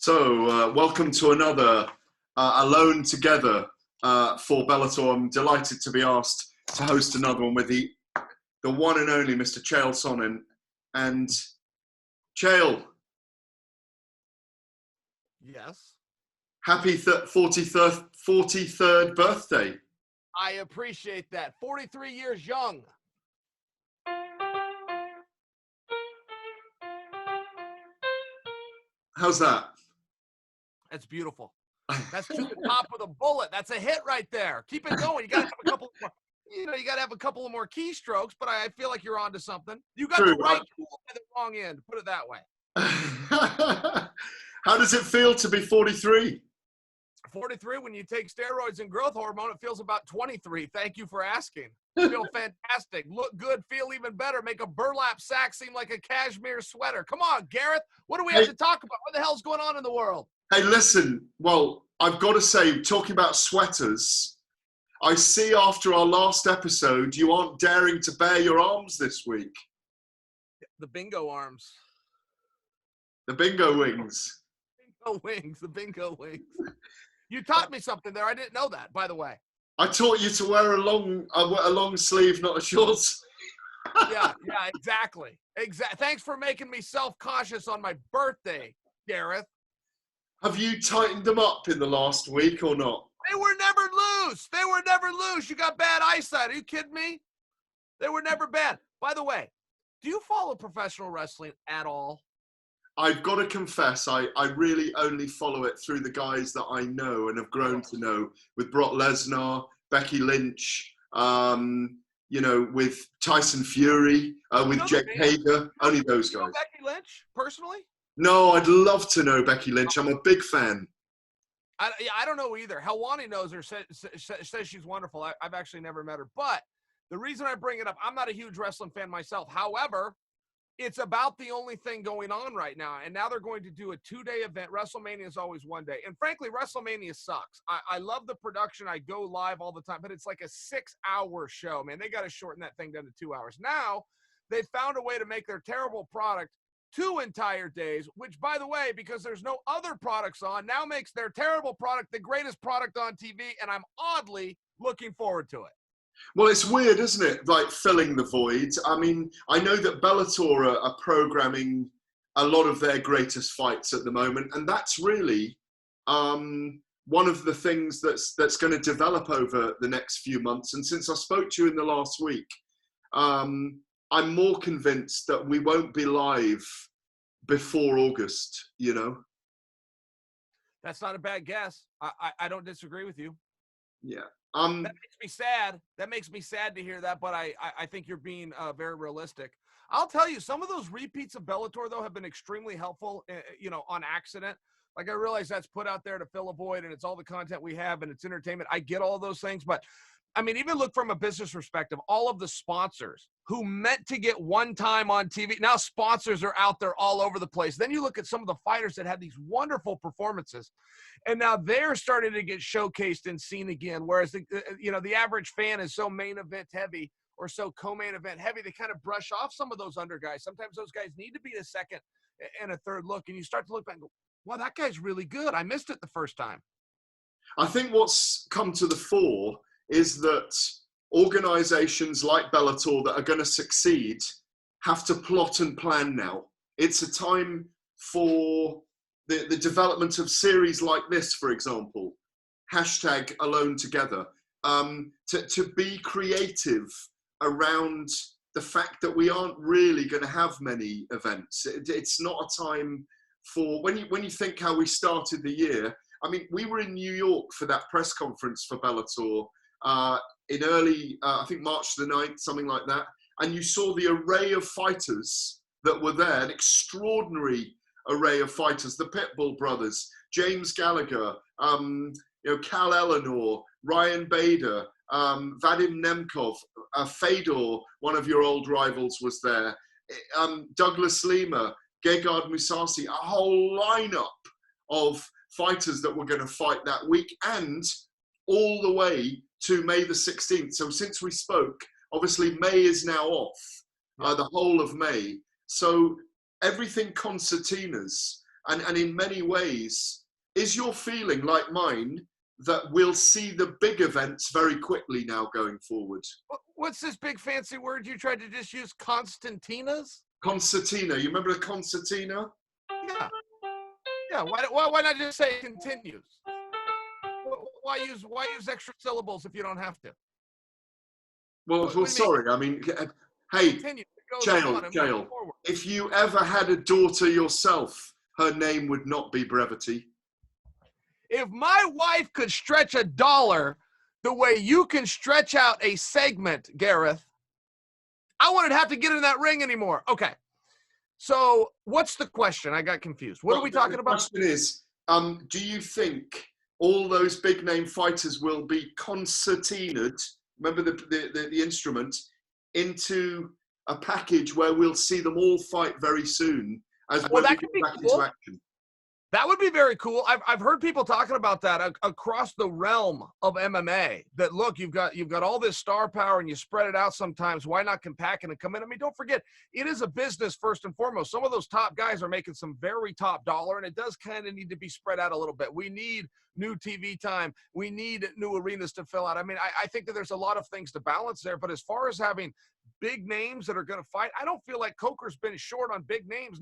So, welcome to another Alone Together for Bellator. I'm delighted to be asked to host another one with the one and only Mr. Chael Sonnen. And Chael. Yes. Happy 43rd birthday. I appreciate that. 43 years young. How's that? That's beautiful. That's to the top of the bullet. That's a hit right there. Keep it going. You got to have a couple more, you got to have a couple of more keystrokes, but I feel like you're onto something. You got True, the right tool at the wrong end. Put it that way. How does it feel to be 43? 43, when you take steroids and growth hormone, it feels about 23. Thank you for asking. Feel fantastic. Look good. Feel even better. Make a burlap sack seem like a cashmere sweater. Come on, Gareth. What do we have to talk about? What the hell's going on in the world? Hey, listen. Well, I've got to say, talking about sweaters, I see after our last episode, you aren't daring to bare your arms this week. The bingo arms. The bingo wings. Bingo wings. The bingo wings. You taught me something there. I didn't know that, by the way. I taught you to wear a long sleeve, not a short sleeve. Yeah, exactly. Thanks for making me self-conscious on my birthday, Gareth. Have you tightened them up in the last week or not? They were never loose. They were never loose. You got bad eyesight. Are you kidding me? They were never bad. By the way, do you follow professional wrestling at all? I've got to confess, I really only follow it through the guys that I know and have grown to know, with Brock Lesnar, Becky Lynch, with Tyson Fury, with Jake Hager, only those guys. Becky Lynch, personally? No, I'd love to know Becky Lynch. I'm a big fan. I don't know either. Helwani knows her, says she's wonderful. I've actually never met her. But the reason I bring it up, I'm not a huge wrestling fan myself. However, it's about the only thing going on right now. And now they're going to do a 2-day event. WrestleMania is always one day. And frankly, WrestleMania sucks. I love the production. I go live all the time. But it's like a 6-hour show, man. They got to shorten that thing down to 2 hours. Now, they found a way to make their terrible product 2 entire days, which, by the way, because there's no other products on, now makes their terrible product the greatest product on TV, and I'm oddly looking forward to it. Well, it's weird, isn't it? Like filling the void. I mean, I know that Bellator are programming a lot of their greatest fights at the moment, and that's really one of the things that's going to develop over the next few months. And since I spoke to you in the last week, I'm more convinced that we won't be live before August, That's not a bad guess. I don't disagree with you. Yeah. That makes me sad. That makes me sad to hear that, but I think you're being very realistic. I'll tell you, some of those repeats of Bellator, though, have been extremely helpful, on accident. Like, I realize that's put out there to fill a void, and it's all the content we have, and it's entertainment. I get all those things, but I mean, even look from a business perspective, all of the sponsors who meant to get one time on TV, now sponsors are out there all over the place. Then you look at some of the fighters that had these wonderful performances, and now they're starting to get showcased and seen again, whereas the average fan is so main event heavy or so co-main event heavy, they kind of brush off some of those under guys. Sometimes those guys need to be a second and a third look, and you start to look back and go, wow, that guy's really good. I missed it the first time. I think what's come to the fore is that organizations like Bellator that are going to succeed have to plot and plan now. It's a time for the development of series like this, for example, #Alone Together, to be creative around the fact that we aren't really going to have many events. It's not a time for, when you think how we started the year, I mean, we were in New York for that press conference for Bellator in early, I think March the 9th, something like that. And you saw the array of fighters that were there, an extraordinary array of fighters, the Pitbull brothers, James Gallagher, Cal Eleanor, Ryan Bader, Vadim Nemkov, Fedor, one of your old rivals, was there, Douglas Lima, Gegard Mousasi, a whole lineup of fighters that were going to fight that week, and all the way to May the 16th. So since we spoke, obviously May is now off, the whole of May. So everything concertinas, And in many ways, is your feeling like mine that we'll see the big events very quickly now going forward? What's this big fancy word you tried to just use? Constantinas? Concertina. You remember the concertina? Yeah. Yeah. Why not just say continues? Why use extra syllables if you don't have to? Well, sorry. I mean, hey, Continue. It goes on and Chael, moves forward. if you ever had a daughter yourself, her name would not be Brevity. If my wife could stretch $1 the way you can stretch out a segment, Gareth, I wouldn't have to get in that ring anymore. Okay. So what's the question? I got confused. What are we talking about? The question is, do you think all those big name fighters will be concertinaed, remember the instrument, into a package where we'll see them all fight very soon as when we get back into action? That would be very cool. I've heard people talking about that across the realm of MMA. That look, you've got all this star power and you spread it out sometimes. Why not compact it and come in? I mean, don't forget, it is a business first and foremost. Some of those top guys are making some very top dollar, and it does kind of need to be spread out a little bit. We need new TV time. We need new arenas to fill out. I mean, I think that there's a lot of things to balance there. But as far as having big names that are going to fight, I don't feel like Coker's been short on big names.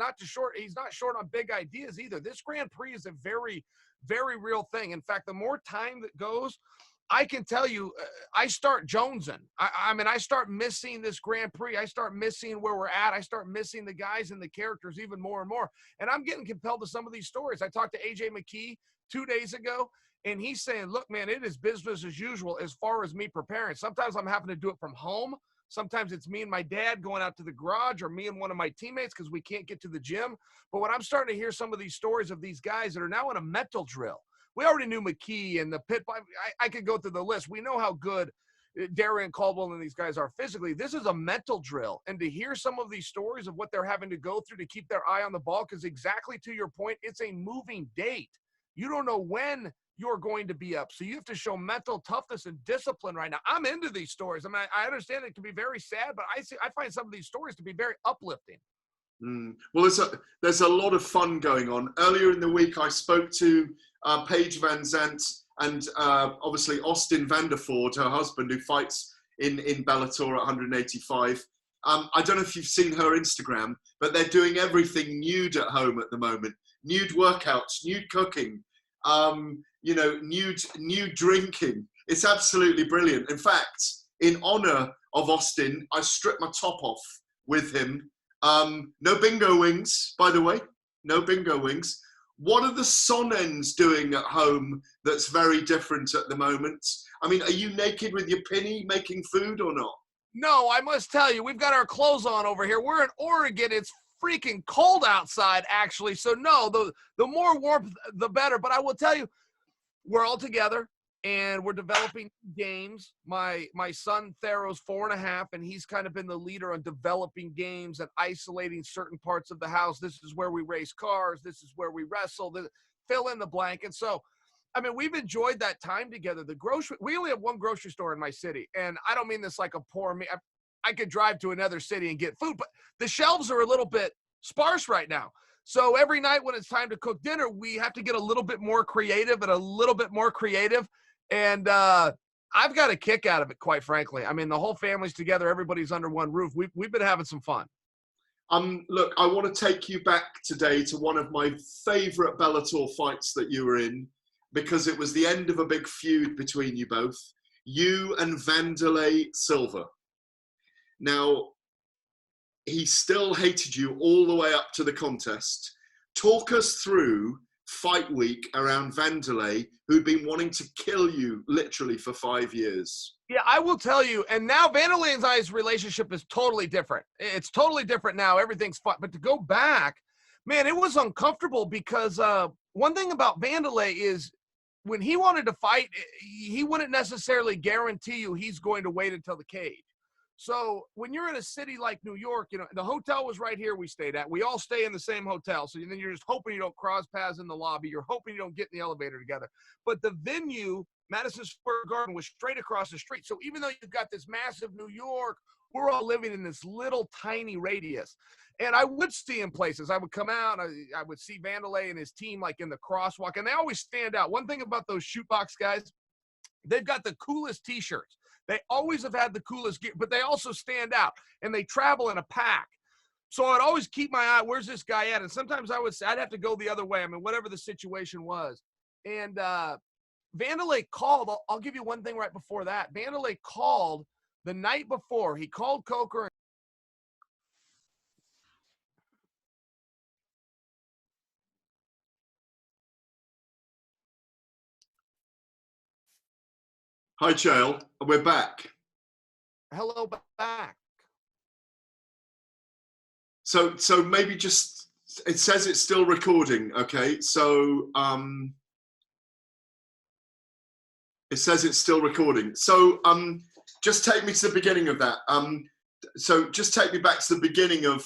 He's not short on big ideas either. This Grand Prix is a very, very real thing. In fact, the more time that goes, I can tell you, I start jonesing. I mean, I start missing this Grand Prix. I start missing where we're at. I start missing the guys and the characters even more and more. And I'm getting compelled to some of these stories. I talked to AJ McKee 2 days ago, and he's saying, look, man, it is business as usual as far as me preparing. Sometimes I'm having to do it from home. Sometimes it's me and my dad going out to the garage, or me and one of my teammates because we can't get to the gym. But when I'm starting to hear some of these stories of these guys that are now in a mental drill, we already knew McKee and the pit. I could go through the list. We know how good Darian Caldwell and these guys are physically. This is a mental drill. And to hear some of these stories of what they're having to go through to keep their eye on the ball, because exactly to your point, it's a moving date. You don't know when you're going to be up. So you have to show mental toughness and discipline right now. I'm into these stories. I mean, I understand it can be very sad, but I find some of these stories to be very uplifting. Well, there's a lot of fun going on. Earlier in the week, I spoke to Paige Vanzant and obviously Austin Vanderford, her husband, who fights in Bellator at 185. I don't know if you've seen her Instagram, but they're doing everything nude at home at the moment. Nude workouts, nude cooking, nude drinking. It's absolutely brilliant. In fact, in honor of Austin, I stripped my top off with him. No bingo wings, by the way. No bingo wings. What are the Sonnens doing at home that's very different at the moment? I mean, are you naked with your pinny making food or not? No, I must tell you, we've got our clothes on over here. We're in Oregon. It's freaking cold outside, actually. So no, the more warmth, the better. But I will tell you, we're all together and we're developing games. My son Thero's 4.5, and he's kind of been the leader on developing games and isolating certain parts of the house. This is where we race cars. This is where we wrestle. Fill in the blank. And so, I mean, we've enjoyed that time together. We only have one grocery store in my city, and I don't mean this like a poor me. I could drive to another city and get food, but the shelves are a little bit sparse right now. So every night when it's time to cook dinner, we have to get a little bit more creative and a little bit more creative. And I've got a kick out of it, quite frankly. I mean, the whole family's together. Everybody's under one roof. We've been having some fun. Look, I want to take you back today to one of my favorite Bellator fights that you were in, because it was the end of a big feud between you both, you and Wanderlei Silva. Now, he still hated you all the way up to the contest. Talk us through fight week around Wanderlei, who'd been wanting to kill you literally for 5 years. Yeah, I will tell you. And now Wanderlei and I's relationship is totally different. It's totally different now. Everything's fine. But to go back, man, it was uncomfortable because one thing about Wanderlei is when he wanted to fight, he wouldn't necessarily guarantee you he's going to wait until the cage. So when you're in a city like New York, the hotel was right here we stayed at. We all stay in the same hotel. So then you're just hoping you don't cross paths in the lobby. You're hoping you don't get in the elevator together. But the venue, Madison Square Garden, was straight across the street. So even though you've got this massive New York we're all living in this little tiny radius. And I would see him places. I would come out, I would see Wanderlei and his team like in the crosswalk, and they always stand out. One thing about those shootbox guys, they've got the coolest T-shirts. They always have had the coolest gear, but they also stand out, and they travel in a pack. So I'd always keep my eye, where's this guy at? And sometimes I'd have to go the other way. I mean, whatever the situation was. And Wanderlei called. I'll give you one thing right before that. Wanderlei called the night before. He called Coker. Hi, Chael. We're back. Hello, back. So maybe just, it says it's still recording. Okay. So, it says it's still recording. So, just take me to the beginning of that. So just take me back to the beginning of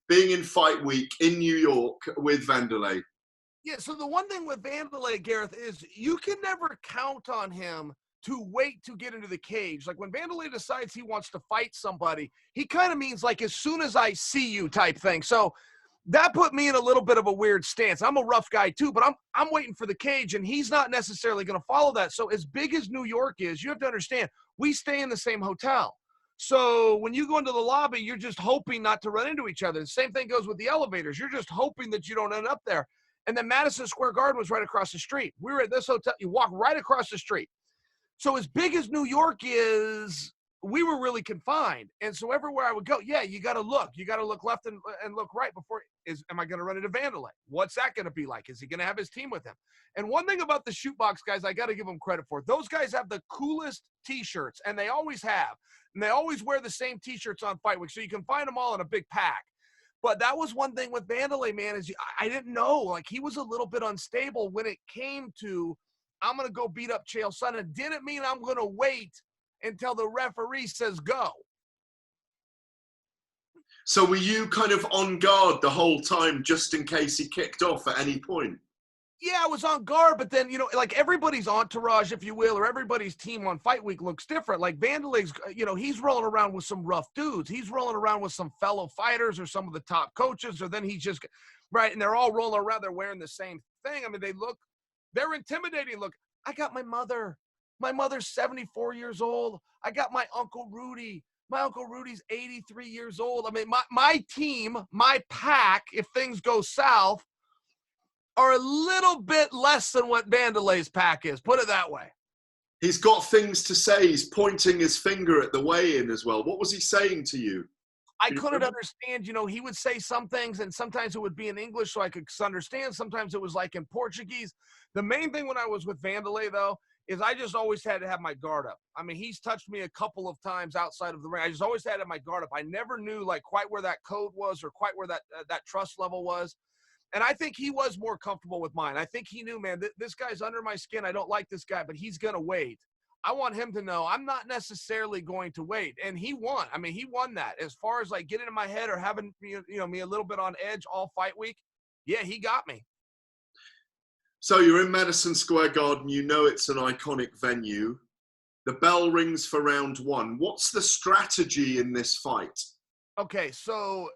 being in Fight Week in New York with Wanderlei. Yeah, so the one thing with Wanderlei, Gareth, is you can never count on him to wait to get into the cage. Like when Wanderlei decides he wants to fight somebody, he kind of means like as soon as I see you type thing. So that put me in a little bit of a weird stance. I'm a rough guy too, but I'm waiting for the cage, and he's not necessarily going to follow that. So as big as New York is, you have to understand, we stay in the same hotel. So when you go into the lobby, you're just hoping not to run into each other. The same thing goes with the elevators. You're just hoping that you don't end up there. And then Madison Square Garden was right across the street. We were at this hotel. You walk right across the street. So as big as New York is, we were really confined. And so everywhere I would go, yeah, you got to look. You got to look left and look right before, am I going to run into Wanderlei? What's that going to be like? Is he going to have his team with him? And one thing about the shootbox guys, I got to give them credit for. Those guys have the coolest T-shirts, and they always have. And they always wear the same T-shirts on Fight Week, so you can find them all in a big pack. But that was one thing with Wanderlei, man, is I didn't know. Like, he was a little bit unstable when it came to, I'm going to go beat up Chael Sonnen. Didn't mean I'm going to wait until the referee says go. So were you kind of on guard the whole time just in case he kicked off at any point? Yeah, I was on guard, but then, like everybody's entourage, if you will, or everybody's team on Fight Week looks different. Like Wanderlei's, he's rolling around with some rough dudes. He's rolling around with some fellow fighters or some of the top coaches, or then he's just, right, and they're all rolling around. They're wearing the same thing. I mean, they're intimidating. Look, I got my mother. My mother's 74 years old. I got my Uncle Rudy. My Uncle Rudy's 83 years old. I mean, my team, my pack, if things go south, are a little bit less than what Wanderlei's pack is. Put it that way. He's got things to say. He's pointing his finger at the weigh-in as well. What was he saying to you? I couldn't understand. He would say some things, and sometimes it would be in English so I could understand. Sometimes it was like in Portuguese. The main thing when I was with Wanderlei, though, is I just always had to have my guard up. I mean, he's touched me a couple of times outside of the ring. I just always had to have my guard up. I never knew like quite where that code was or quite where that trust level was. And I think he was more comfortable with mine. I think he knew, man, this guy's under my skin. I don't like this guy, but he's going to wait. I want him to know I'm not necessarily going to wait. And he won. I mean, he won that. As far as like getting in my head or having me a little bit on edge all Fight Week, yeah, he got me. So you're in Madison Square Garden. You know it's an iconic venue. The bell rings for round one. What's the strategy in this fight? Okay, so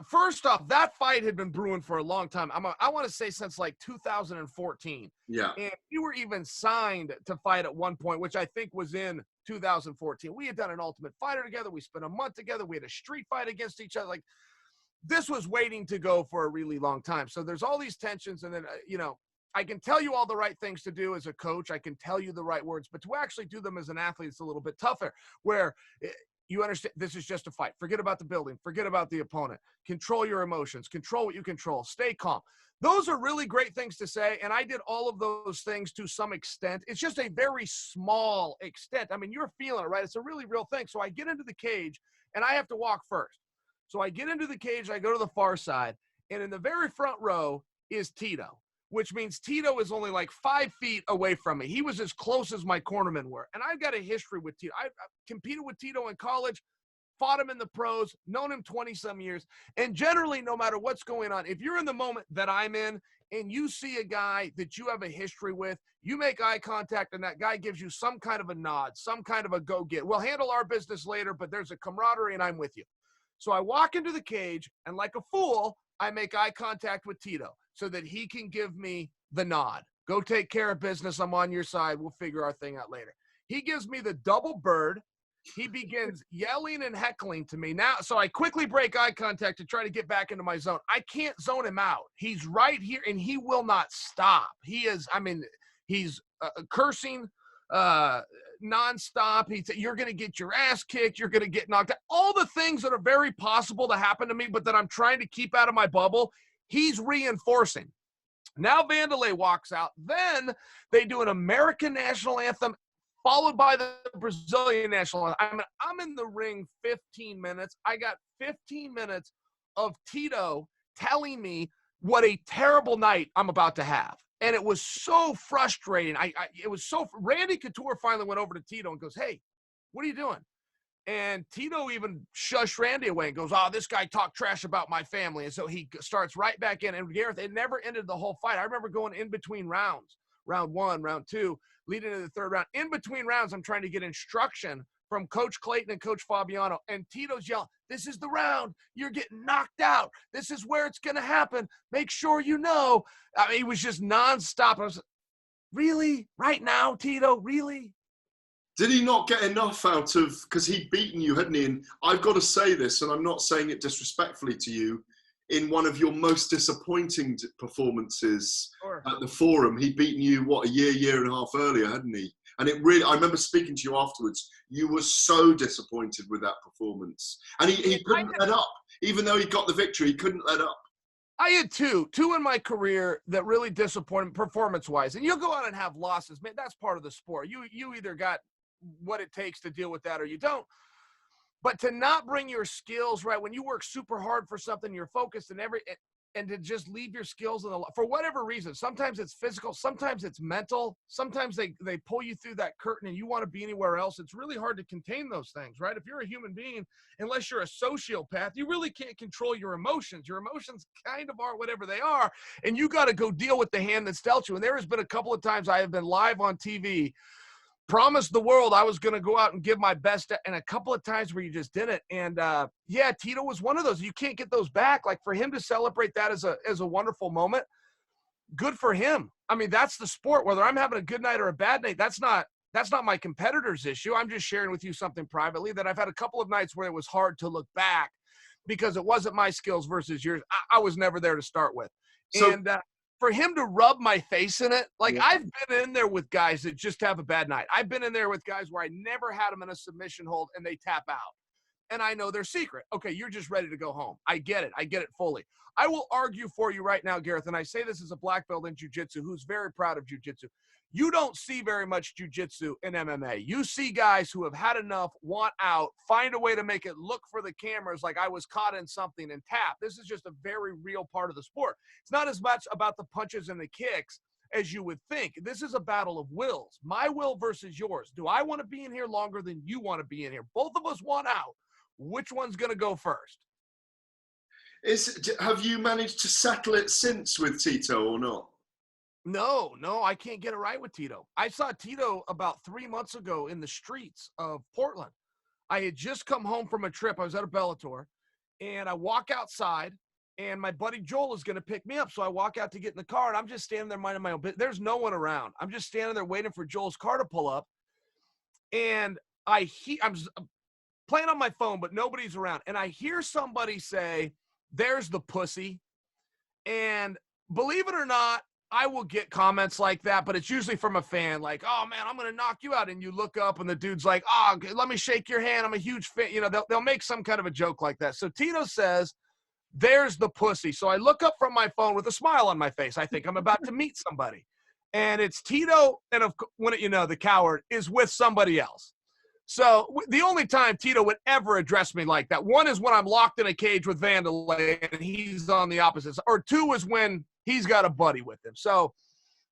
first off, that fight had been brewing for a long time. I want to say since like 2014. Yeah. And we were even signed to fight at one point, which I think was in 2014. We had done an Ultimate Fighter together. We spent a month together. We had a street fight against each other. Like, this was waiting to go for a really long time. So there's all these tensions. And then, I can tell you all the right things to do as a coach. I can tell you the right words, but to actually do them as an athlete, it's a little bit tougher, where you understand this is just a fight. Forget about the building. Forget about the opponent. Control your emotions. Control what you control. Stay calm. Those are really great things to say, and I did all of those things to some extent. It's just a very small extent. I mean, you're feeling it, right? It's a really real thing. So I get into the cage, and I have to walk first. So I get into the cage. I go to the far side, and in the very front row is Tito, which means Tito is only like 5 feet away from me. He was as close as my cornermen were. And I've got a history with Tito. I competed with Tito in college, fought him in the pros, known him 20-some years. And generally, no matter what's going on, if you're in the moment that I'm in, and you see a guy that you have a history with, you make eye contact and that guy gives you some kind of a nod, some kind of a go get. We'll handle our business later, but there's a camaraderie and I'm with you. So I walk into the cage and like a fool, I make eye contact with Tito so that he can give me the nod. Go take care of business. I'm on your side. We'll figure our thing out later. He gives me the double bird. He begins yelling and heckling to me now. So I quickly break eye contact to try to get back into my zone. I can't zone him out. He's right here and he will not stop. He is, I mean, he's cursing nonstop. You're going to get your ass kicked. You're going to get knocked out. All the things that are very possible to happen to me, but that I'm trying to keep out of my bubble, he's reinforcing. Now Wanderlei walks out. Then they do an American national anthem followed by the Brazilian national anthem. I'm in the ring 15 minutes. I got 15 minutes of Tito telling me what a terrible night I'm about to have. And it was so frustrating. Randy Couture finally went over to Tito and goes, "Hey, what are you doing?" And Tito even shushed Randy away and goes, "Oh, this guy talked trash about my family." And so he starts right back in. And Gareth, it never ended the whole fight. I remember going in between rounds, round 1, round 2, leading into the 3rd round. In between rounds, I'm trying to get instruction from Coach Clayton and Coach Fabiano. And Tito's yelling, "This is the round. You're getting knocked out. This is where it's going to happen. Make sure you know." I mean, he was just nonstop. I was like, really? Right now, Tito? Really? Did he not get enough out of, because he'd beaten you, hadn't he? And I've got to say this, and I'm not saying it disrespectfully to you, in one of your most disappointing performances at the Forum, he'd beaten you, what, a year and a half earlier, hadn't he? And it really, I remember speaking to you afterwards, you were so disappointed with that performance. And he couldn't let up. Even though he got the victory, he couldn't let up. I had two in my career that really disappointed performance-wise. And you'll go out and have losses. Man, that's part of the sport. You either got what it takes to deal with that or you don't. But to not bring your skills, right, when you work super hard for something, you're focused and to just leave your skills for whatever reason. Sometimes it's physical, sometimes it's mental, sometimes they pull you through that curtain and you want to be anywhere else. It's really hard to contain those things, right? If you're a human being, unless you're a sociopath, you really can't control your emotions. Your emotions kind of are whatever they are, and you got to go deal with the hand that's dealt you. And there has been a couple of times I have been live on TV, promised the world I was going to go out and give my best, and a couple of times where you just didn't. And yeah, Tito was one of those. You can't get those back. Like, for him to celebrate that as a wonderful moment, good for him. I mean, that's the sport. Whether I'm having a good night or a bad night, that's not my competitor's issue. I'm just sharing with you something privately that I've had a couple of nights where it was hard to look back because it wasn't my skills versus yours. I was never there to start with. So, and for him to rub my face in it, like, yeah. I've been in there with guys that just have a bad night. I've been in there with guys where I never had them in a submission hold and they tap out. And I know their secret. Okay, you're just ready to go home. I get it. I get it fully. I will argue for you right now, Gareth, and I say this as a black belt in jiu-jitsu who's very proud of jiu-jitsu. You don't see very much jiu-jitsu in MMA. You see guys who have had enough, want out, find a way to make it look for the cameras like I was caught in something and tap. This is just a very real part of the sport. It's not as much about the punches and the kicks as you would think. This is a battle of wills. My will versus yours. Do I want to be in here longer than you want to be in here? Both of us want out. Which one's going to go first? Have you managed to settle it since with Tito or not? No, I can't get it right with Tito. I saw Tito about 3 months ago in the streets of Portland. I had just come home from a trip. I was at a Bellator, and I walk outside, and my buddy Joel is going to pick me up. So I walk out to get in the car, and I'm just standing there minding my own business. There's no one around. I'm just standing there waiting for Joel's car to pull up, and I'm playing on my phone, but nobody's around. And I hear somebody say, "There's the pussy." And believe it or not, I will get comments like that, but it's usually from a fan, like, "Oh man, I'm going to knock you out." And you look up and the dude's like, "Oh, let me shake your hand. I'm a huge fan." You know, they'll make some kind of a joke like that. So Tito says, "There's the pussy." So I look up from my phone with a smile on my face. I think I'm about to meet somebody. And it's Tito. And the coward is with somebody else. So the only time Tito would ever address me like that, one is when I'm locked in a cage with Wanderlei and he's on the opposite side, or two is when he's got a buddy with him. So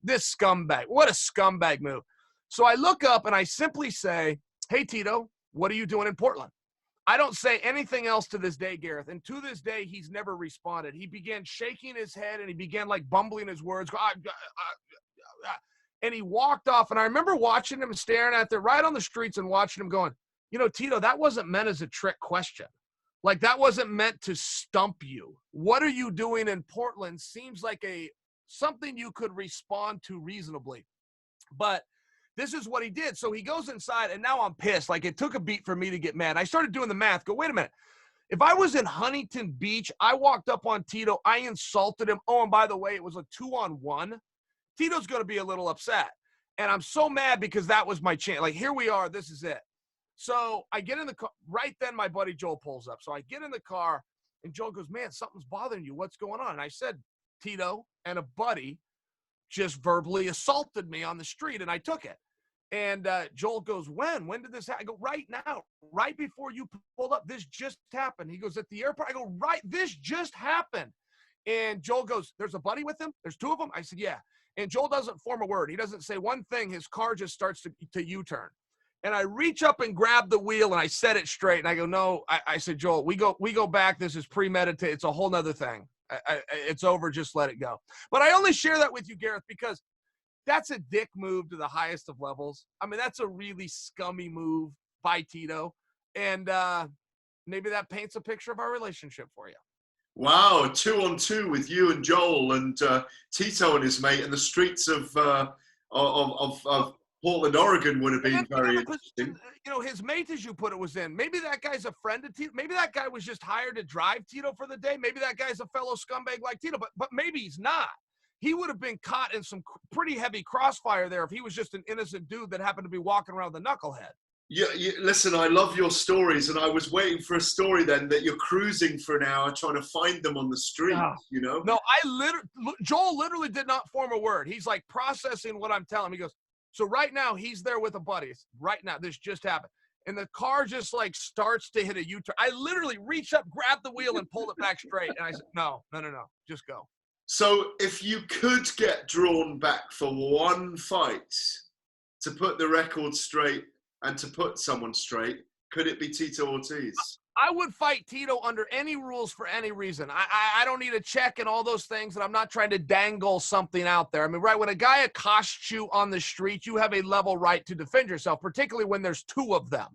this scumbag, what a scumbag move. So I look up and I simply say, "Hey, Tito, what are you doing in Portland?" I don't say anything else to this day, Gareth. And to this day, he's never responded. He began shaking his head and he began like bumbling his words. And he walked off. And I remember watching him staring at it right on the streets and watching him going, you know, Tito, that wasn't meant as a trick question. Like, that wasn't meant to stump you. What are you doing in Portland seems like something you could respond to reasonably. But this is what he did. So he goes inside, and now I'm pissed. Like, it took a beat for me to get mad. I started doing the math. Go, wait a minute. If I was in Huntington Beach, I walked up on Tito, I insulted him. Oh, and by the way, it was a 2-on-1. Tito's going to be a little upset. And I'm so mad because that was my chance. Like, here we are. This is it. So I get in the car. Right then, my buddy Joel pulls up. So I get in the car, and Joel goes, man, something's bothering you. What's going on? And I said, Tito and a buddy just verbally assaulted me on the street, and I took it. And Joel goes, when did this happen? I go, right now, right before you pulled up. This just happened. He goes, at the airport. I go, right, this just happened. And Joel goes, there's a buddy with him? There's two of them? I said, yeah. And Joel doesn't form a word. He doesn't say one thing. His car just starts to U-turn. And I reach up and grab the wheel, and I set it straight. And I go, no. I said, Joel, we go back. This is premeditated. It's a whole nother thing. It's over. Just let it go. But I only share that with you, Gareth, because that's a dick move to the highest of levels. I mean, that's a really scummy move by Tito. And maybe that paints a picture of our relationship for you. Wow, 2-on-2 with you and Joel and Tito and his mate in the streets of Portland, Oregon would have been very interesting. You know, his mate, as you put it, was in. Maybe that guy's a friend of Tito. Maybe that guy was just hired to drive Tito for the day. Maybe that guy's a fellow scumbag like Tito, but maybe he's not. He would have been caught in some pretty heavy crossfire there if he was just an innocent dude that happened to be walking around with a knucklehead. Yeah, listen, I love your stories, and I was waiting for a story then that you're cruising for an hour trying to find them on the street, you know? No, Joel literally did not form a word. He's like processing what I'm telling him. He goes, so right now he's there with a buddy. Right now, this just happened. And the car just like starts to hit a U-turn. I literally reached up, grabbed the wheel, and pulled it back straight. And I said, no, just go. So if you could get drawn back for one fight to put the record straight and to put someone straight, could it be Tito Ortiz? I would fight Tito under any rules for any reason. I don't need a check and all those things, and I'm not trying to dangle something out there. I mean, right, when a guy accosts you on the street, you have a level right to defend yourself, particularly when there's two of them.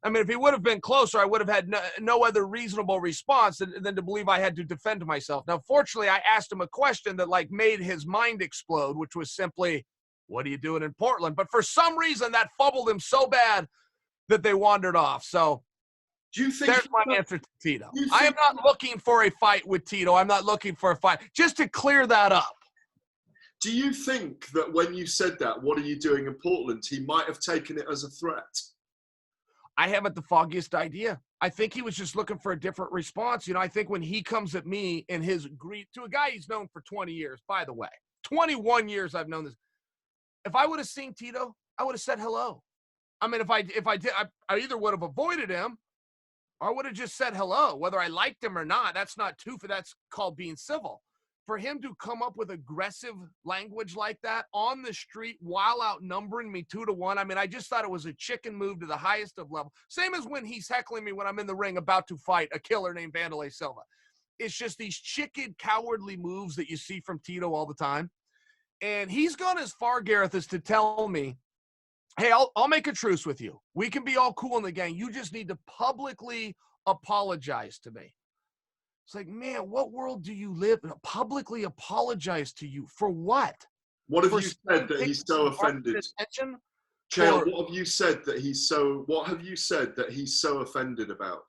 I mean, if he would have been closer, I would have had no other reasonable response than to believe I had to defend myself. Now, fortunately, I asked him a question that, like, made his mind explode, which was simply, what are you doing in Portland? But for some reason, that fumbled him so bad that they wandered off. So do you think there's my answer to Tito. I am not looking for a fight with Tito. I'm not looking for a fight. Just to clear that up. Do you think that when you said that, what are you doing in Portland, he might have taken it as a threat? I haven't the foggiest idea. I think he was just looking for a different response. You know, I think when he comes at me in his greet to a guy he's known for 20 years, by the way, 21 years I've known this. If I would have seen Tito, I would have said hello. I mean, if I did, I either would have avoided him or I would have just said hello, whether I liked him or not. That's that's called being civil. For him to come up with aggressive language like that on the street while outnumbering me 2-1, I mean, I just thought it was a chicken move to the highest of level. Same as when he's heckling me when I'm in the ring about to fight a killer named Wanderlei Silva. It's just these chicken, cowardly moves that you see from Tito all the time. And he's gone as far, Gareth, as to tell me, hey, I'll make a truce with you. We can be all cool in the gang. You just need to publicly apologize to me. It's like, man, what world do you live in? Publicly apologize to you for what? What have you said that he's so offended? Chael, what have you said that he's so offended about?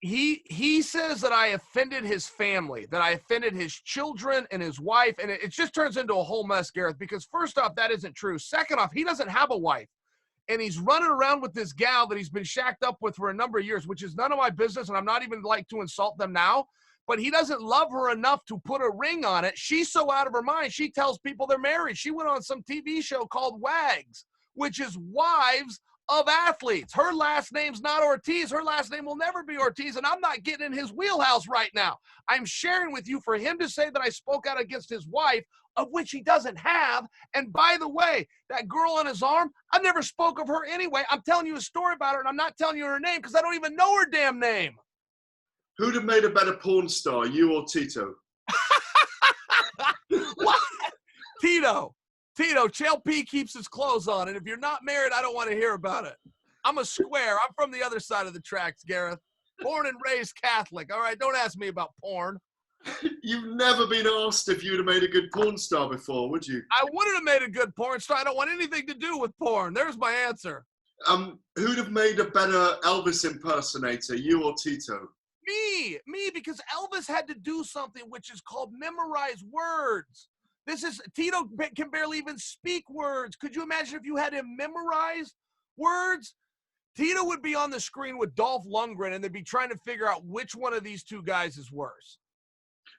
He says that I offended his family, that I offended his children and his wife, and it just turns into a whole mess, Gareth, because first off, that isn't true. Second off, he doesn't have a wife, and he's running around with this gal that he's been shacked up with for a number of years, which is none of my business, and I'm not even like to insult them now, but he doesn't love her enough to put a ring on it. She's so out of her mind, she tells people they're married. She went on some TV show called Wags, which is wives of athletes. Her last name's not Ortiz. Her last name will never be Ortiz, and I'm not getting in his wheelhouse right now. I'm sharing with you for him to say that I spoke out against his wife of which he doesn't have. And by the way, that girl on his arm, I never spoke of her anyway. I'm telling you a story about her, and I'm not telling you her name because I don't even know her damn name. Who'd have made a better porn star, you or Tito? What? Tito, Chael P keeps his clothes on, and if you're not married, I don't want to hear about it. I'm a square. I'm from the other side of the tracks, Gareth. Born and raised Catholic. All right, don't ask me about porn. You've never been asked if you'd have made a good porn star before, would you? I wouldn't have made a good porn star. I don't want anything to do with porn. There's my answer. Who'd have made a better Elvis impersonator, you or Tito? Me, because Elvis had to do something which is called memorize words. Tito can barely even speak words. Could you imagine if you had him memorize words? Tito would be on the screen with Dolph Lundgren, and they'd be trying to figure out which one of these two guys is worse.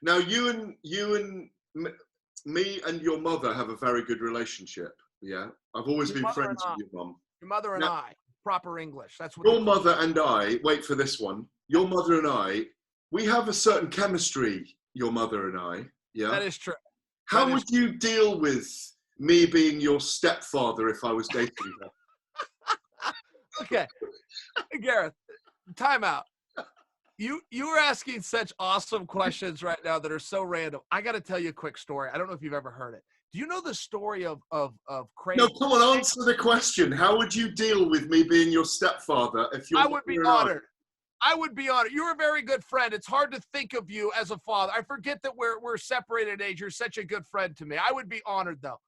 Now, you and me and your mother have a very good relationship. Yeah, I've always been friends with your mum. Your mother and I, proper English. That's what. Your mother and I. Wait for this one. Your mother and I, we have a certain chemistry. Your mother and I. Yeah, that is true. How would you deal with me being your stepfather if I was dating her? Okay, Gareth, time out. You are asking such awesome questions right now that are so random. I got to tell you a quick story. I don't know if you've ever heard it. Do you know the story of Craig? No, come on, answer the question. How would you deal with me being your stepfather if you? I would be honored. I would be honored. You're a very good friend. It's hard to think of you as a father. I forget that we're separated in age. You're such a good friend to me. I would be honored, though.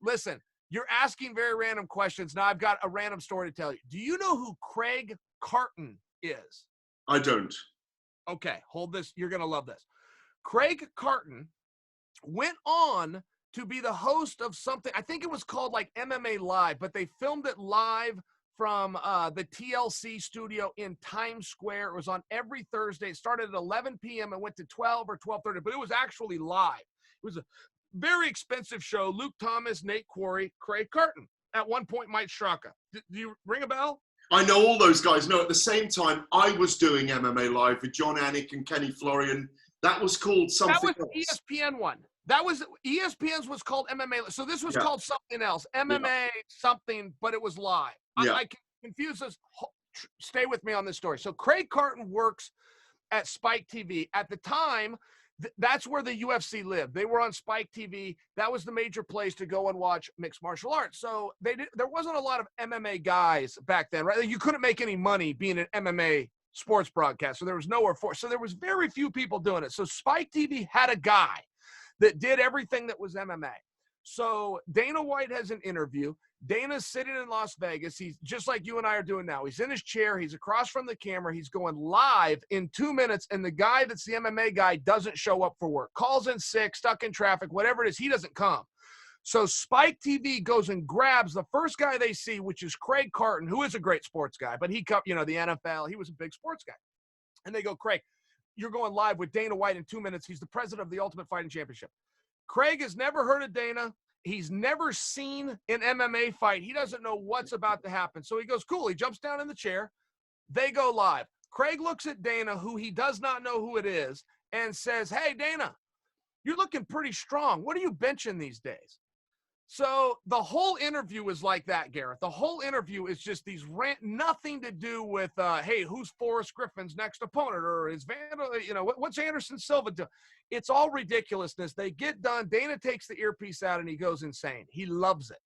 Listen, you're asking very random questions. Now I've got a random story to tell you. Do you know who Craig Carton is? I don't. Okay, hold this. You're going to love this. Craig Carton went on to be the host of something. I think it was called like MMA Live, but they filmed it live from the TLC studio in Times Square. It was on every Thursday. It started at 11 p.m. and went to 12 or 12:30, but it was actually live. It was a very expensive show. Luke Thomas, Nate Quarry, Craig Carton. At one point, Mike Straka. Do you ring a bell? I know all those guys. No, at the same time, I was doing MMA Live with John Anik and Kenny Florian. That was called something else. That was ESPN one. That was ESPN's was called MMA. So this was called something else. MMA something, but it was live. Yeah. I can confuse this. Stay with me on this story. So Craig Carton works at Spike TV. At the time, that's where the UFC lived. They were on Spike TV. That was the major place to go and watch mixed martial arts. So there wasn't a lot of MMA guys back then, right? You couldn't make any money being an MMA sports broadcaster. There was nowhere for it. So there was very few people doing it. So Spike TV had a guy that did everything that was MMA. So Dana White has an interview. Dana's sitting in Las Vegas. He's just like you and I are doing now. He's in his chair. He's across from the camera. He's going live in 2 minutes, and the guy that's the MMA guy doesn't show up for work. Calls in sick, stuck in traffic, whatever it is, he doesn't come. So Spike TV goes and grabs the first guy they see, which is Craig Carton, who is a great sports guy, but he cut, the NFL. He was a big sports guy. And they go, Craig, you're going live with Dana White in 2 minutes. He's the president of the Ultimate Fighting Championship. Craig has never heard of Dana. He's never seen an MMA fight. He doesn't know what's about to happen. So he goes, cool. He jumps down in the chair. They go live. Craig looks at Dana, who he does not know who it is, and says, hey, Dana, you're looking pretty strong. What are you benching these days? So the whole interview is like that, Gareth. The whole interview is just these nothing to do with, hey, who's Forrest Griffin's next opponent, or is what's Anderson Silva doing? It's all ridiculousness. They get done. Dana takes the earpiece out and he goes insane. He loves it.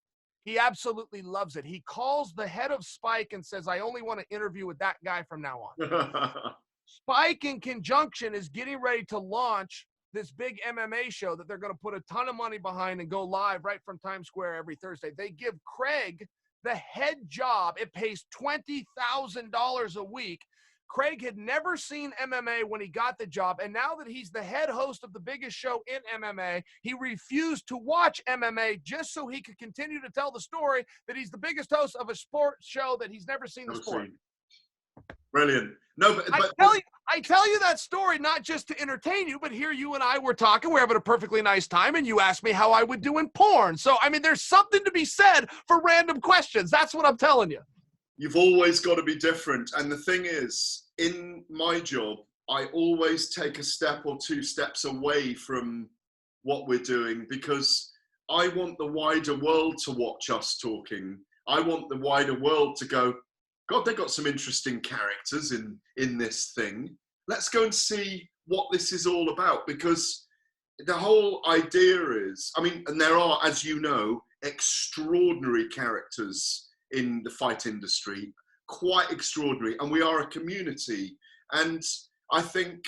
He absolutely loves it. He calls the head of Spike and says, I only want to interview with that guy from now on. Spike, in conjunction, is getting ready to launch this big MMA show that they're going to put a ton of money behind and go live right from Times Square every Thursday. They give Craig the head job. It pays $20,000 a week. Craig had never seen MMA when he got the job, and now that he's the head host of the biggest show in MMA, he refused to watch MMA just so he could continue to tell the story that he's the biggest host of a sports show that he's never seen the sport. Brilliant. No, but I tell you that story not just to entertain you, but here you and I were talking. We're having a perfectly nice time, and you asked me how I would do in porn. So, I mean, there's something to be said for random questions. That's what I'm telling you. You've always got to be different. And the thing is, in my job, I always take a step or two steps away from what we're doing, because I want the wider world to watch us talking. I want the wider world to go, God, they got some interesting characters in this thing. Let's go and see what this is all about, because the whole idea is, I mean, and there are, as you know, extraordinary characters in the fight industry, quite extraordinary, and we are a community. And I think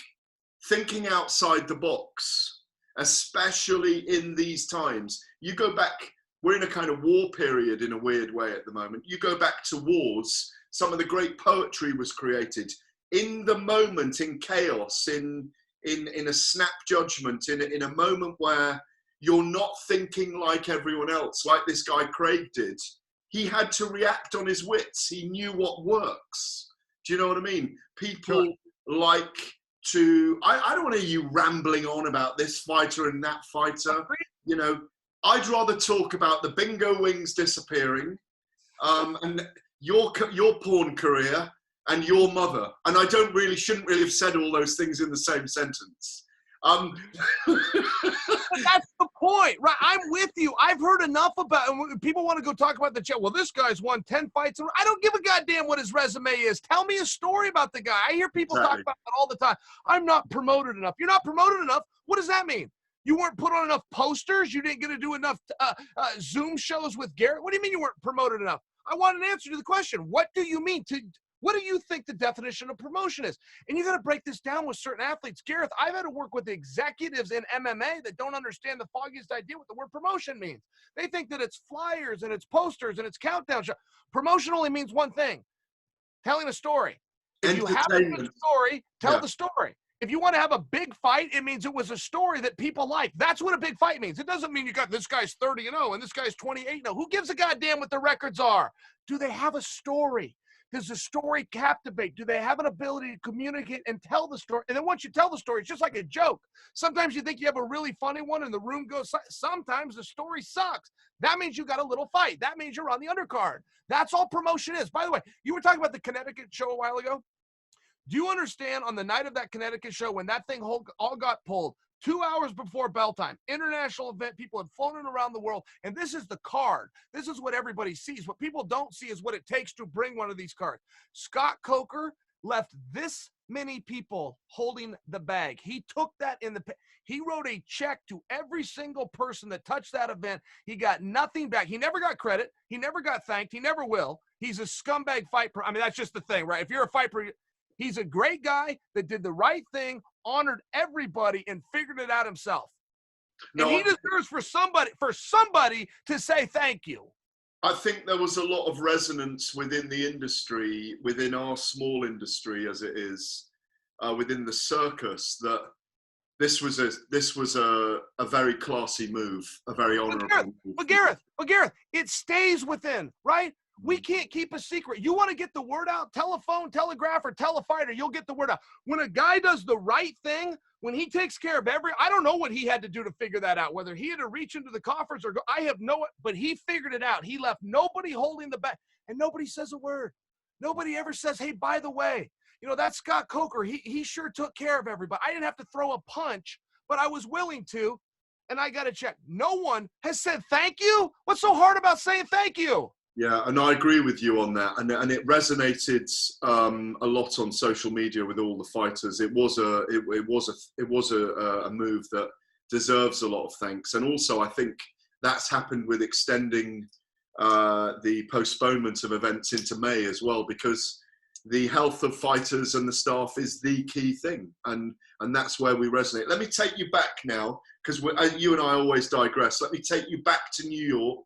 thinking outside the box, especially in these times, you go back, we're in a kind of war period in a weird way at the moment. You go back to wars, some of the great poetry was created in the moment, in chaos, in a snap judgment, in a moment where you're not thinking like everyone else, like this guy Craig did. He had to react on his wits. He knew what works. Do you know what I mean? People like to, I don't want to hear you rambling on about this fighter and that fighter. You know, I'd rather talk about the bingo wings disappearing, and your porn career and your mother. And I shouldn't really have said all those things in the same sentence. That's the point, right? I'm with you. I've heard enough about, and people want to go talk about the chat. Well, this guy's won 10 fights. I don't give a goddamn what his resume is. Tell me a story about the guy. I hear people talk about that all the time. I'm not promoted enough. You're not promoted enough? What does that mean? You weren't put on enough posters? You didn't get to do enough Zoom shows with Garrett? What do you mean you weren't promoted enough? I want an answer to the question. What do you mean? What do you think the definition of promotion is? And you got to break this down with certain athletes. Gareth, I've had to work with executives in MMA that don't understand the foggiest idea what the word promotion means. They think that it's flyers and it's posters and it's countdown show. Promotion only means one thing: telling a story. If you have a good story, tell the story. If you want to have a big fight, it means it was a story that people like. That's what a big fight means. It doesn't mean you got this guy's 30-0 and this guy's 28-0. Who gives a goddamn what the records are? Do they have a story? Does the story captivate? Do they have an ability to communicate and tell the story? And then once you tell the story, it's just like a joke. Sometimes you think you have a really funny one and the room goes, sometimes the story sucks. That means you got a little fight. That means you're on the undercard. That's all promotion is. By the way, you were talking about the Connecticut show a while ago. Do you understand on the night of that Connecticut show when that thing all got pulled, 2 hours before bell time, international event, people had flown it around the world, and this is the card. This is what everybody sees. What people don't see is what it takes to bring one of these cards. Scott Coker left this many people holding the bag. He took that he wrote a check to every single person that touched that event. He got nothing back. He never got credit. He never got thanked. He never will. He's a scumbag fight. I mean, that's just the thing, right? If you're a fight, he's a great guy that did the right thing, honored everybody, and figured it out himself. No, and he deserves for somebody to say thank you. I think there was a lot of resonance within the industry, within our small industry as it is, within the circus, that this was a very classy move, a very honorable move. But Gareth, it stays within, right? We can't keep a secret. You want to get the word out, telephone, telegraph, or tell a fighter, you'll get the word out. When a guy does the right thing, when he takes care of I don't know what he had to do to figure that out, whether he had to reach into the coffers or go, I have but he figured it out. He left nobody holding the bag, and nobody says a word. Nobody ever says, hey, by the way, you know, that's Scott Coker. He sure took care of everybody. I didn't have to throw a punch, but I was willing to, and I got to check. No one has said thank you. What's so hard about saying thank you? Yeah, and I agree with you on that, and it resonated a lot on social media with all the fighters. It was a move that deserves a lot of thanks, and also I think that's happened with extending the postponement of events into May as well, because the health of fighters and the staff is the key thing, and that's where we resonate. Let me take you back now, because you and I always digress. Let me take you back to New York.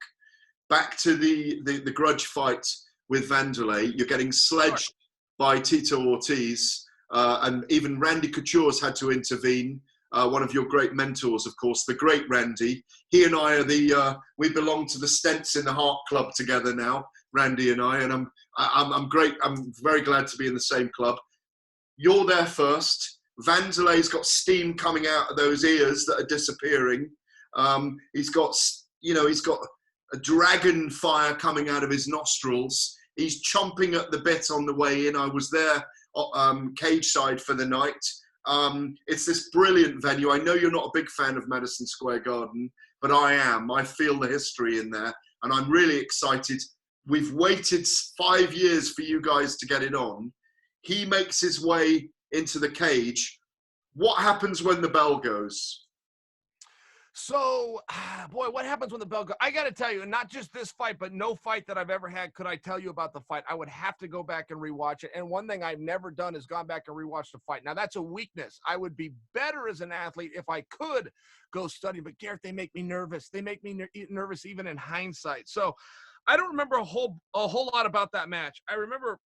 Back to the grudge fight with Wanderlei. You're getting sledged by Tito Ortiz, and even Randy Couture's had to intervene. One of your great mentors, of course, the great Randy. He and I are we belong to the Stents in the Heart Club together now, Randy and I, and I'm great. I'm very glad to be in the same club. You're there first. Wanderlei's got steam coming out of those ears that are disappearing. He's got a dragon fire coming out of his nostrils. He's chomping at the bit on the way in. I was there cage side for the night. It's this brilliant venue. I know you're not a big fan of Madison Square Garden, but I am. I feel the history in there, and I'm really excited. We've waited 5 years for you guys to get it on. He makes his way into the cage. What happens when the bell goes? So, boy, what happens when the bell goes? I got to tell you, not just this fight, but no fight that I've ever had could I tell you about the fight. I would have to go back and rewatch it. And one thing I've never done is gone back and rewatched the fight. Now, that's a weakness. I would be better as an athlete if I could go study. But, Garrett, they make me nervous. They make me nervous even in hindsight. So I don't remember a whole lot about that match. I remember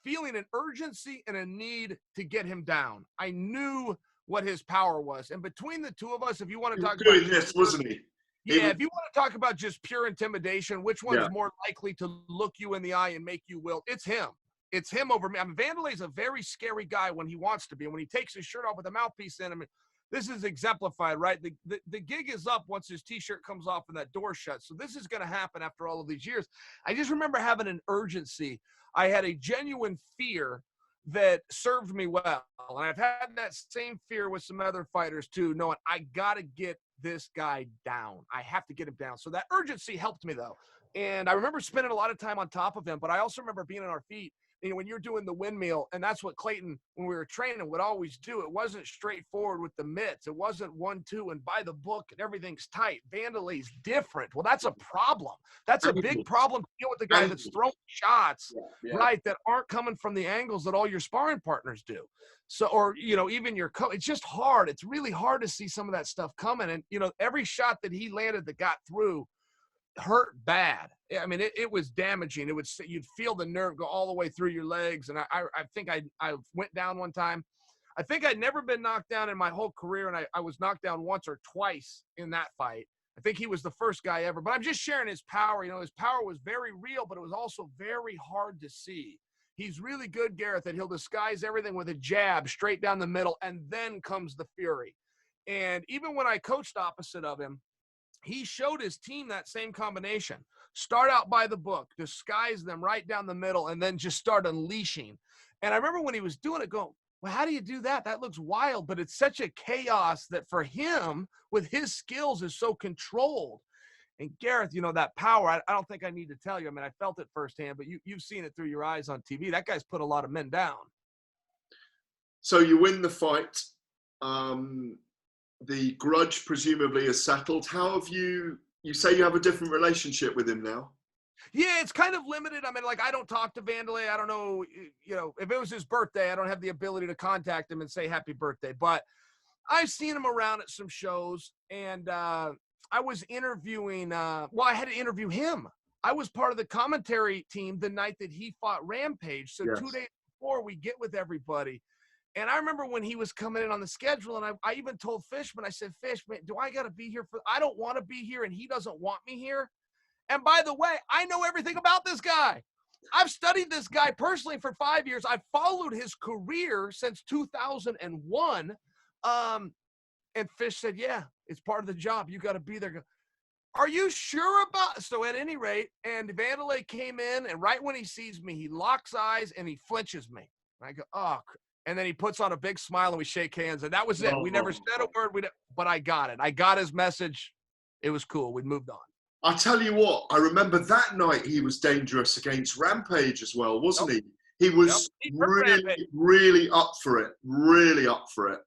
feeling an urgency and a need to get him down. I knew what his power was. And between the two of us, if you want to talk about this, wasn't he? Yeah, if you want to talk about just pure intimidation, which one's more likely to look you in the eye and make you wilt? It's him. It's him over me. I mean, Wanderlei's a very scary guy when he wants to be. And when he takes his shirt off with a mouthpiece in him, this is exemplified, right? The gig is up once his T-shirt comes off and that door shuts. So this is going to happen after all of these years. I just remember having an urgency. I had a genuine fear that served me well. And I've had that same fear with some other fighters too, knowing I got to get this guy down. I have to get him down. So that urgency helped me though. And I remember spending a lot of time on top of him, but I also remember being on our feet. You know, when you're doing the windmill, and that's what Clayton, when we were training, would always do. It wasn't straightforward with the mitts. It wasn't 1-2 and by the book and everything's tight. Wanderlei's different. Well, that's a problem. That's a big problem to deal with the guy that's throwing shots, right, that aren't coming from the angles that all your sparring partners do. So, or, you know, even your coach, it's just hard. It's really hard to see some of that stuff coming. And, you know, every shot that he landed that got through hurt bad. I mean, it was damaging. You'd feel the nerve go all the way through your legs. And I think I went down one time. I think I'd never been knocked down in my whole career. And I was knocked down once or twice in that fight. I think he was the first guy ever, but I'm just sharing his power. You know, his power was very real, but it was also very hard to see. He's really good, Garrett, that he'll disguise everything with a jab straight down the middle. And then comes the fury. And even when I coached opposite of him, he showed his team that same combination. Start out by the book, disguise them right down the middle, and then just start unleashing. And I remember when he was doing it, going, well, how do you do that? That looks wild, but it's such a chaos that for him, with his skills, is so controlled. And Gareth, you know, that power, I don't think I need to tell you. I mean, I felt it firsthand, but you've seen it through your eyes on TV. That guy's put a lot of men down. So you win the fight. The grudge presumably is settled. How have you say you have a different relationship with him now? Yeah, it's kind of limited. I mean, like, I don't talk to Wanderlei. I don't know, you know, if it was his birthday, I don't have the ability to contact him and say happy birthday. But I've seen him around at some shows, and I was interviewing, I had to interview him. I was part of the commentary team the night that he fought Rampage. So 2 days before, we get with everybody. And I remember when he was coming in on the schedule, and I even told Fishman, I said, Fishman, do I got to be here I don't want to be here, and he doesn't want me here. And by the way, I know everything about this guy. I've studied this guy personally for 5 years. I've followed his career since 2001. And Fish said, yeah, it's part of the job. You got to be there. Are you sure about? So at any rate, and Wanderlei came in, and right when he sees me, he locks eyes and he flinches me. And I go, oh, and then he puts on a big smile and we shake hands. And that was it. We never said a word. But I got it. I got his message. It was cool. We moved on. I tell you what, I remember that night he was dangerous against Rampage as well, wasn't he? He was really up for it. Really up for it.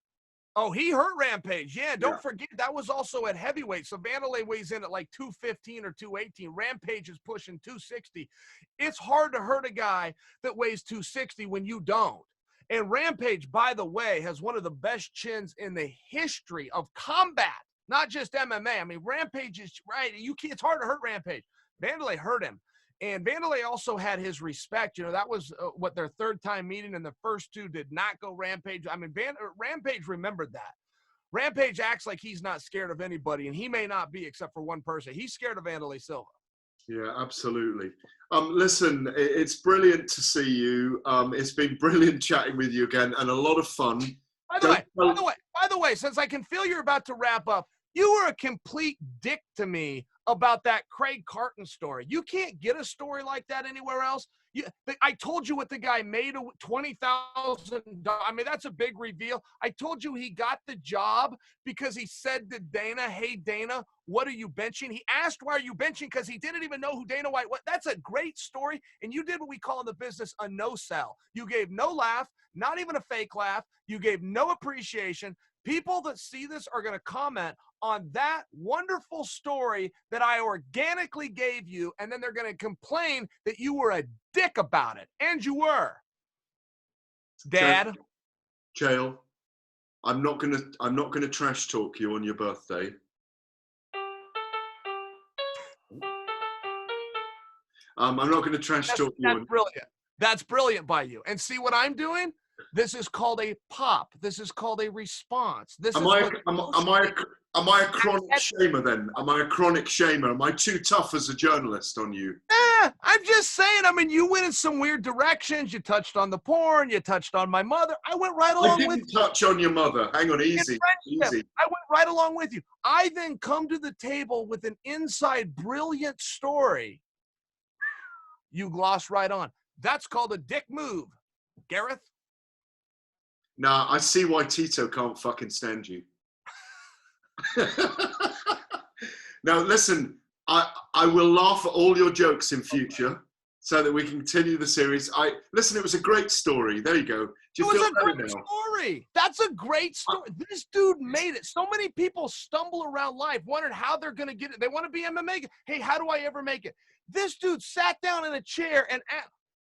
Oh, he hurt Rampage. Yeah, don't forget, that was also at heavyweight. So Wanderlei weighs in at like 215 or 218. Rampage is pushing 260. It's hard to hurt a guy that weighs 260 when you don't. And Rampage, by the way, has one of the best chins in the history of combat, not just MMA. I mean, Rampage is right. It's hard to hurt Rampage. Wanderlei hurt him. And Wanderlei also had his respect. You know, that was what their third time meeting, and the first two did not go Rampage. I mean, Rampage remembered that. Rampage acts like he's not scared of anybody, and he may not be except for one person. He's scared of Wanderlei Silva. Yeah, absolutely. Listen, it's brilliant to see you. It's been brilliant chatting with you again, and a lot of fun. By the way, since I can feel you're about to wrap up, you were a complete dick to me about that Craig Carton story. You can't get a story like that anywhere else. I told you what the guy made, $20,000. I mean, that's a big reveal. I told you he got the job because he said to Dana, "Hey, Dana, what are you benching?" He asked, "Why are you benching?" Because he didn't even know who Dana White was. That's a great story. And you did what we call in the business a no-sell. You gave no laugh, not even a fake laugh. You gave no appreciation. People that see this are going to comment on that wonderful story that I organically gave you, and then they're going to complain that you were a dick about it. And you were. Dad. Chael, I'm not gonna trash talk you on your birthday. I'm not gonna trash talk you. That's brilliant. That's brilliant by you. And see what I'm doing? This is called a pop. This is called a response. Am I a chronic shamer then? Am I a chronic shamer? Am I too tough as a journalist on you? I'm just saying. I mean, you went in some weird directions. You touched on the porn. You touched on my mother. I went right along with you. I didn't touch on your mother. Hang on, easy. I went right along with you. I then come to the table with an inside brilliant story. You gloss right on. That's called a dick move, Gareth. Nah, I see why Tito can't fucking stand you. Now, listen, I will laugh at all your jokes in future so that we can continue the series. Listen, it was a great story. There you go. It was a great story. That's a great story. This dude made it. So many people stumble around life wondering how they're going to get it. They want to be MMA. Hey, how do I ever make it? This dude sat down in a chair and asked,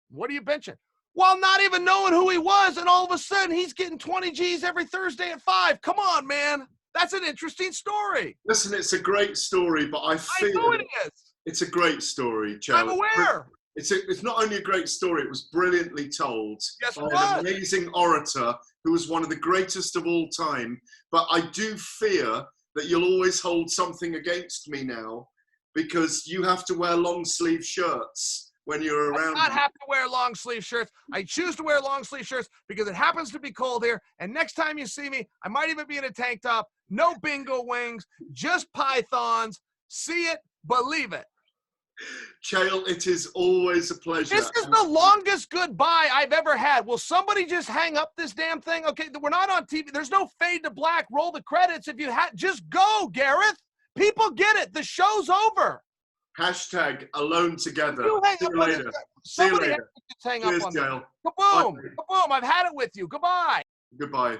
"What are you benching?" While not even knowing who he was, and all of a sudden he's getting 20 G's every Thursday at 5. Come on, man. That's an interesting story. Listen, it's a great story, but I know it is. It's a great story, Chael. I'm aware. It's not only a great story, it was brilliantly told by an amazing orator who was one of the greatest of all time. But I do fear that you'll always hold something against me now because you have to wear long sleeve shirts when you're around. I do not have to wear long sleeve shirts. I choose to wear long sleeve shirts because it happens to be cold here. And next time you see me, I might even be in a tank top. No bingo wings, just pythons. See it, believe it. Chael, it is always a pleasure. This is the longest goodbye I've ever had. Will somebody just hang up this damn thing? Okay, we're not on TV. There's no fade to black. Roll the credits. If you just go, Gareth. People get it. The show's over. Hashtag alone together. See you later. See you later. Hang up on Chael. Kaboom. Kaboom. I've had it with you. Goodbye. Goodbye.